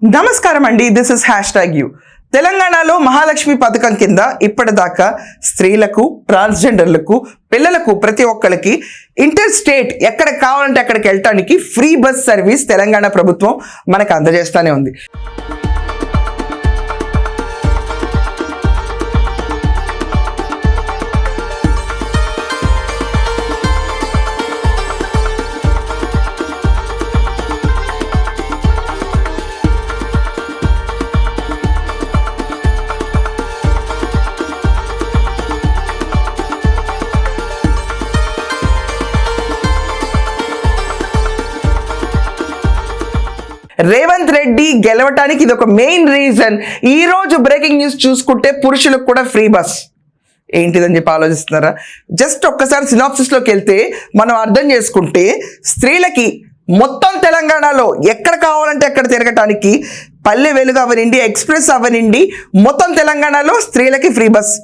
నమస్కారం అండి, this is #you. తెలంగాణలో మహాలక్ష్మి పథకం కింద ఇప్పటిదాకా స్త్రీలకు, ట్రాన్స్జెండర్లకు, పిల్లలకు ప్రతి ఒక్కరికి ఇంటర్ స్టేట్ ఎక్కడ కావాలంటే అక్కడికి వెళ్ళటానికి ఫ్రీ బస్ సర్వీస్ తెలంగాణ ప్రభుత్వం మనకు అందజేస్తూనే ఉంది. రేవంత్ రెడ్డి గెలవటానికి ఇది ఒక మెయిన్ రీజన్. ఈ రోజు బ్రేకింగ్ న్యూస్ చూసుకుంటే పురుషులకు కూడా ఫ్రీ బస్ ఏంటిదని చెప్పి ఆలోచిస్తున్నారా? జస్ట్ ఒక్కసారి సినాప్సిస్లోకి వెళ్తే మనం అర్థం చేసుకుంటే స్త్రీలకి మొత్తం తెలంగాణలో ఎక్కడ కావాలంటే అక్కడ తిరగటానికి పల్లె వెలుగు అవనండి, ఎక్స్ప్రెస్ అవనండి, మొత్తం తెలంగాణలో స్త్రీలకి ఫ్రీ బస్,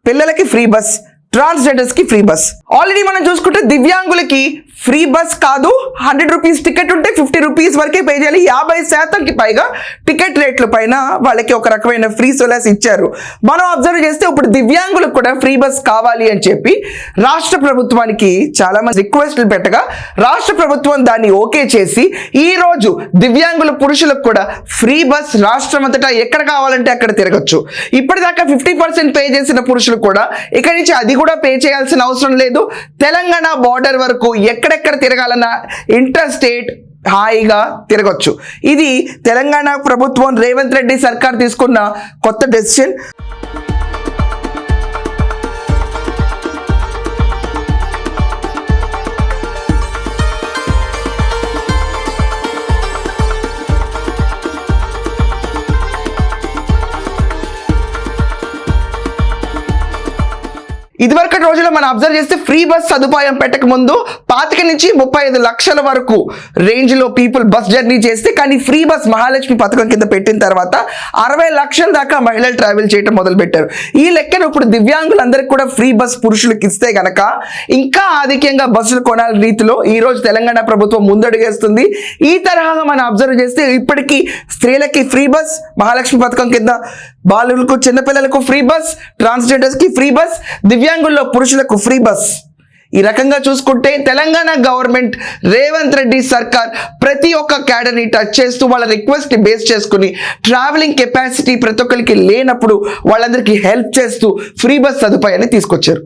పిల్లలకి ఫ్రీ బస్, ట్రాన్స్జెండర్స్కి ఫ్రీ బస్. ఆల్రెడీ మనం చూసుకుంటే దివ్యాంగులకి ఫ్రీ బస్ కాదు, 100 రూపీస్ టికెట్ ఉంటే 50 రూపీస్ వరకే పే చేయాలి. 50% పైగా టికెట్ రేట్ల పైన వాళ్ళకి ఒక రకమైన ఫ్రీ సోలాస్ ఇచ్చారు. మనం అబ్జర్వ్ చేస్తే ఇప్పుడు దివ్యాంగులకు కూడా ఫ్రీ బస్ కావాలి అని చెప్పి రాష్ట్ర ప్రభుత్వానికి చాలా మంది రిక్వెస్ట్లు పెట్టగా రాష్ట్ర ప్రభుత్వం దాన్ని ఓకే చేసి ఈ రోజు దివ్యాంగుల పురుషులకు కూడా ఫ్రీ బస్ రాష్ట్రం అంతటా ఎక్కడ కావాలంటే అక్కడ తిరగచ్చు. ఇప్పటిదాకా 50% పే చేసిన పురుషులు కూడా ఇక్కడి నుంచి అది కూడా పే చేయాల్సిన అవసరం లేదు. తెలంగాణ బార్డర్ వరకు ఎక్కడెక్కడ తిరగాలన్నా ఇంటర్ స్టేట్ హాయిగా తిరగచ్చు. ఇది తెలంగాణ ప్రభుత్వం రేవంత్ రెడ్డి సర్కార్ తీసుకున్న కొత్త డెసిషన్. ఇదివరకటి రోజుల్లో మనం అబ్జర్వ్ చేస్తే ఫ్రీ బస్ సదుపాయం పెట్టక ముందు 25 నుంచి 35 లక్షల వరకు రేంజ్లో పీపుల్ బస్ జర్నీ చేస్తే, కానీ ఫ్రీ బస్ మహాలక్ష్మి పథకం కింద పెట్టిన తర్వాత 60 లక్షల దాకా మహిళలు ట్రావెల్ చేయడం మొదలుపెట్టారు. ఈ లెక్కను ఇప్పుడు దివ్యాంగులందరికీ కూడా ఫ్రీ బస్ పురుషులకు ఇస్తే గనక ఇంకా ఆధిక్యంగా బస్సులు కొనాలి రీతిలో ఈ రోజు తెలంగాణ ప్రభుత్వం ముందడుగేస్తుంది. ఈ తరహాగా మనం అబ్జర్వ్ చేస్తే ఇప్పటికీ స్త్రీలకి ఫ్రీ బస్ మహాలక్ష్మి పథకం కింద, బాలులకు, చిన్నపిల్లలకు ఫ్రీ బస్, ట్రాన్స్జెండర్స్కి ఫ్రీ బస్, దివ్యాంగుల్లో పురుషులకు ఫ్రీ బస్. ఈ రకంగా చూసుకుంటే తెలంగాణ గవర్నమెంట్ రేవంత్ రెడ్డి సర్కార్ ప్రతి ఒక్క క్యాడర్ని టచ్ చేస్తూ వాళ్ళ రిక్వెస్ట్ని బేస్ చేసుకుని ట్రావెలింగ్ కెపాసిటీ ప్రతి ఒక్కరికి లేనప్పుడు వాళ్ళందరికీ హెల్ప్ చేస్తూ ఫ్రీ బస్ సదుపాయాన్ని తీసుకొచ్చారు.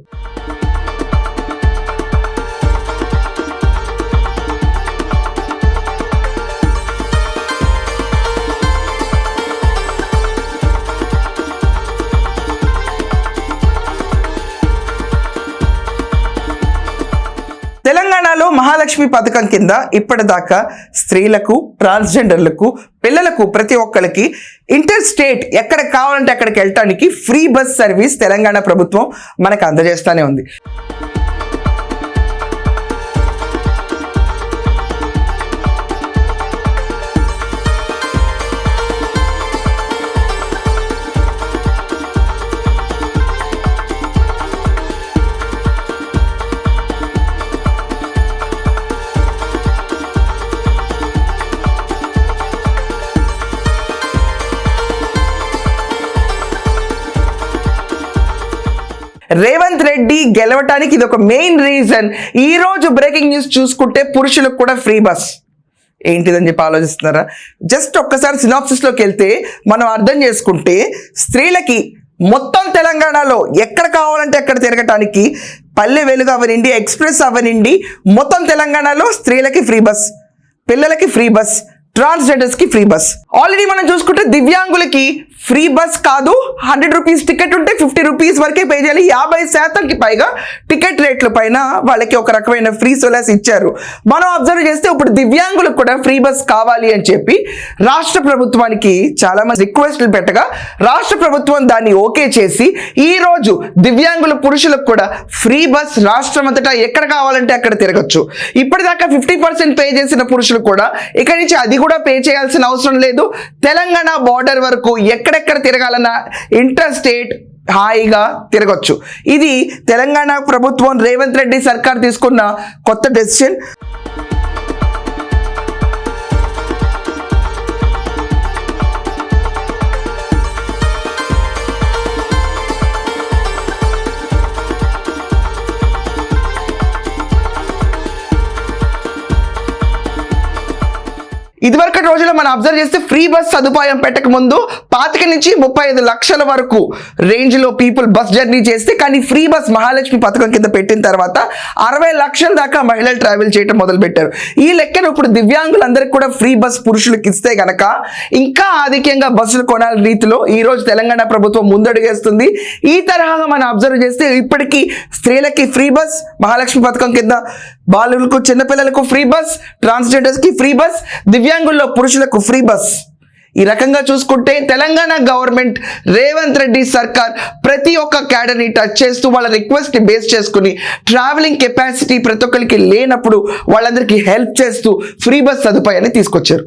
తెలంగాణలో మహాలక్ష్మి పథకం కింద ఇప్పటిదాకా స్త్రీలకు, ట్రాన్స్జెండర్లకు, పిల్లలకు ప్రతి ఒక్కరికి ఇంటర్ స్టేట్ ఎక్కడ కావాలంటే అక్కడికి వెళ్ళటానికి ఫ్రీ బస్ సర్వీస్ తెలంగాణ ప్రభుత్వం మనకు అందజేస్తూనే ఉంది. రేవంత్ రెడ్డి గెలవటానికి ఇది ఒక మెయిన్ రీజన్. ఈ రోజు బ్రేకింగ్ న్యూస్ చూసుకుంటే పురుషులకు కూడా ఫ్రీ బస్ ఏంటిదని చెప్పి ఆలోచిస్తున్నారా? జస్ట్ ఒక్కసారి సినాప్సిస్లోకి వెళ్తే మనం అర్థం చేసుకుంటే స్త్రీలకి మొత్తం తెలంగాణలో ఎక్కడ కావాలంటే అక్కడ తిరగటానికి పల్లె వెలుగు అవనండి, ఎక్స్ప్రెస్ అవనండి, మొత్తం తెలంగాణలో స్త్రీలకి ఫ్రీ బస్, పిల్లలకి ఫ్రీ బస్, ట్రాన్స్జెండర్స్కి ఫ్రీ బస్. ఆల్రెడీ మనం చూసుకుంటే దివ్యాంగులకి ఫ్రీ బస్ కాదు, 100 రూపీస్ టికెట్ ఉంటే 50 రూపీస్ వరకే పే చేయాలి. 50% పైగా టికెట్ రేట్ల పైన వాళ్ళకి ఒక రకమైన ఫ్రీ సోలాస్ ఇచ్చారు. మనం అబ్జర్వ్ చేస్తే ఇప్పుడు దివ్యాంగులకు కూడా ఫ్రీ బస్ కావాలి అని చెప్పి రాష్ట్ర ప్రభుత్వానికి చాలా మంది రిక్వెస్ట్లు పెట్టగా రాష్ట్ర ప్రభుత్వం దాన్ని ఓకే చేసి ఈ రోజు దివ్యాంగుల పురుషులకు కూడా ఫ్రీ బస్ రాష్ట్రం అంతటా ఎక్కడ కావాలంటే అక్కడ తిరగచ్చు. ఇప్పటిదాకా 50% పే చేసిన పురుషులు కూడా ఇక్కడి నుంచి అది కూడా పే చేయాల్సిన అవసరం లేదు. తెలంగాణ బార్డర్ వరకు ఎక్కడెక్కడ తిరగాలన్నా ఇంటర్ స్టేట్ హాయిగా తిరగచ్చు. ఇది తెలంగాణ ప్రభుత్వం రేవంత్ రెడ్డి సర్కార్ తీసుకున్న కొత్త డెసిషన్. ఇదివరకటి రోజుల్లో మనం అబ్జర్వ్ చేస్తే ఫ్రీ బస్ సదుపాయం పెట్టక ముందు 25 నుంచి 35 లక్షల వరకు రేంజ్ లో పీపుల్ బస్ జర్నీ చేస్తే, కానీ ఫ్రీ బస్ మహాలక్ష్మి పథకం కింద పెట్టిన తర్వాత 60 లక్షల దాకా మహిళలు ట్రావెల్ చేయడం మొదలు పెట్టారు. ఈ లెక్కను ఇప్పుడు దివ్యాంగులందరికీ కూడా ఫ్రీ బస్ పురుషులకు ఇస్తే గనక ఇంకా ఆధిక్యంగా బస్సులు కొనాలి రీతిలో ఈ రోజు తెలంగాణ ప్రభుత్వం ముందడుగేస్తుంది. ఈ తరహాగా మనం అబ్జర్వ్ చేస్తే ఇప్పటికీ స్త్రీలకి ఫ్రీ బస్ మహాలక్ష్మి పథకం కింద, బాలులకు చిన్నపిల్లలకు ఫ్రీ బస్, ట్రాన్స్జెండర్స్ కి ఫ్రీ బస్, దివ్యాంగుల్లో పురుషులకు ఫ్రీ బస్. ఈ రకంగా చూసుకుంటే తెలంగాణ గవర్నమెంట్ రేవంత్ రెడ్డి సర్కార్ ప్రతి ఒక్క క్యాడర్ని టచ్ చేస్తూ వాళ్ళ రిక్వెస్ట్ బేస్ చేసుకుని ట్రావెలింగ్ కెపాసిటీ ప్రతి ఒక్కరికి లేనప్పుడు వాళ్ళందరికీ హెల్ప్ చేస్తూ ఫ్రీ బస్ సదుపాయాన్ని తీసుకొచ్చారు.